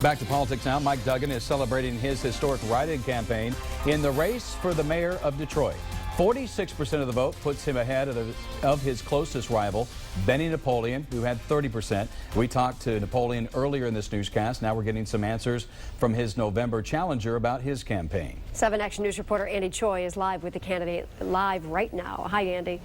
Back to politics now. Mike Duggan is celebrating his historic write-in campaign in the race for the mayor of Detroit. 46% of the vote puts him ahead of his closest rival, Benny Napoleon, who had 30%. We talked to Napoleon earlier in this newscast. Now we're getting some answers from his November challenger about his campaign. 7 Action News reporter Andy Choi is live with the candidate live right now. Hi, Andy.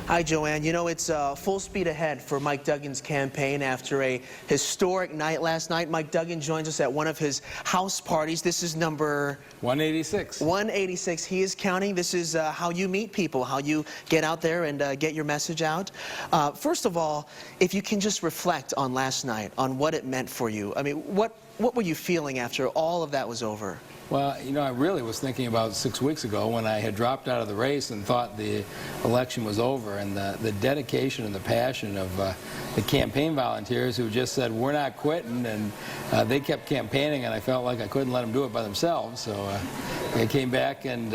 Hi, Joanne. You know, it's full speed ahead for Mike Duggan's campaign after a historic night last night. Mike Duggan joins us at one of his house parties. This is number 186. 186. He is counting. This is how you meet people, how you get out there and get your message out. First of all, if you can just reflect on last night, on what it meant for you. I mean, what were you feeling after all of that was over? Well, you know, I really was thinking about 6 weeks ago when I had dropped out of the race and thought the election was over, and the dedication and the passion of the campaign volunteers who just said, we're not quitting, and they kept campaigning, and I felt like I couldn't let them do it by themselves. So I came back, and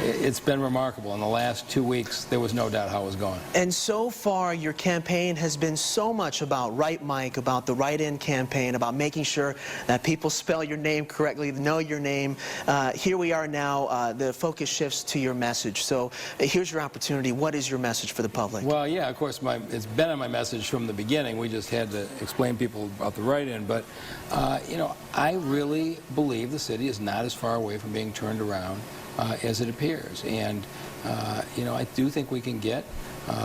it's been remarkable. In the last 2 weeks, there was no doubt how it was going. And so far, your campaign has been so much about Right Mike, about the write-in campaign, about making sure that people spell your name correctly, know your name. Here we are now. The focus shifts to your message. So here's your opportunity. What is your message for the public? Well, yeah, of course, it's been on my message from the beginning. We just had to explain people about the write-in. But, you know, I really believe the city is not as far away from being turned around as it appears. And, you know, I do think we can get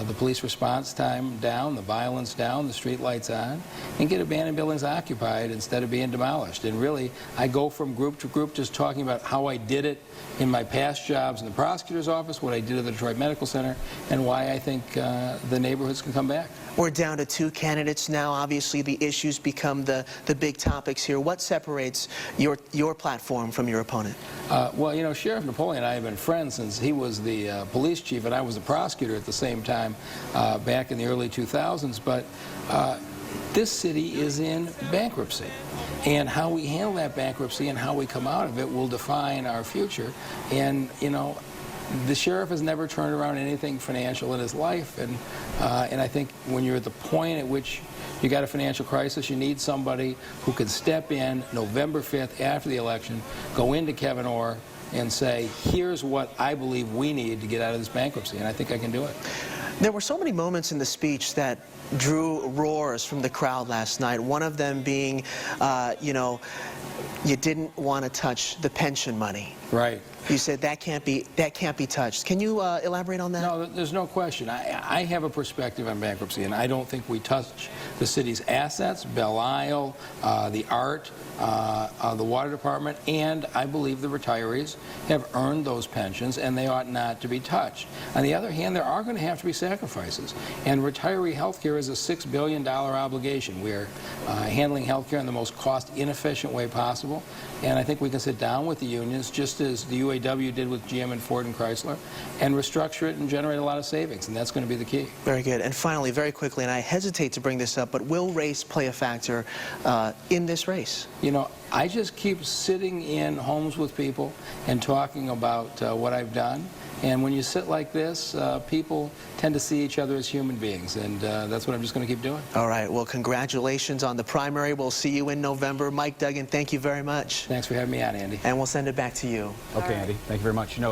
the police response time down, the violence down, the street lights on, and get abandoned buildings occupied instead of being demolished. And really, I go from group to group just talking about how I did it in my past jobs in the prosecutor's office, what I did at the Detroit Medical Center, and why I think the neighborhoods can come back. We're down to 2 candidates now. Obviously, the issues become the big topics here. What separates your platform from your opponent? Well, you know, Sheriff Napoleon and I have been friends since he was the police chief and I was the prosecutor at the same time back in the early 2000s. But this city is in bankruptcy. And how we handle that bankruptcy and how we come out of it will define our future. And, you know, the sheriff has never turned around anything financial in his life, and I think when you're at the point at which you got a financial crisis, you need somebody who can step in November 5th after the election, go into Kevin Orr and say, here's what I believe we need to get out of this bankruptcy, and I think I can do it. There were so many moments in the speech that drew roars from the crowd last night. One of them being, you know, you didn't want to touch the pension money. Right. You said that can't be touched. Can you elaborate on that? No, there's no question. I have a perspective on bankruptcy, and I don't think we touch the city's assets, Belle Isle, the art, the water department, and I believe the retirees have earned those pensions, and they ought not to be touched. On the other hand, there are going to have to be sacrifices, and retiree health care is a $6 billion obligation. We're handling health care in the most cost-inefficient way possible, and I think we can sit down with the unions, just as the UAW did with GM and Ford and Chrysler, and restructure it and generate a lot of savings, and that's going to be the key. Very good. And finally, very quickly, and I hesitate to bring this up, but will race play a factor in this race? You know, I just keep sitting in homes with people and talking about what I've done. And when you sit like this, people tend to see each other as human beings, and that's what I'm just going to keep doing. All right. Well, congratulations on the primary. We'll see you in November. Mike Duggan, thank you very much. Thanks for having me on, Andy. And we'll send it back to you. Okay, Andy. Thank you very much. You know,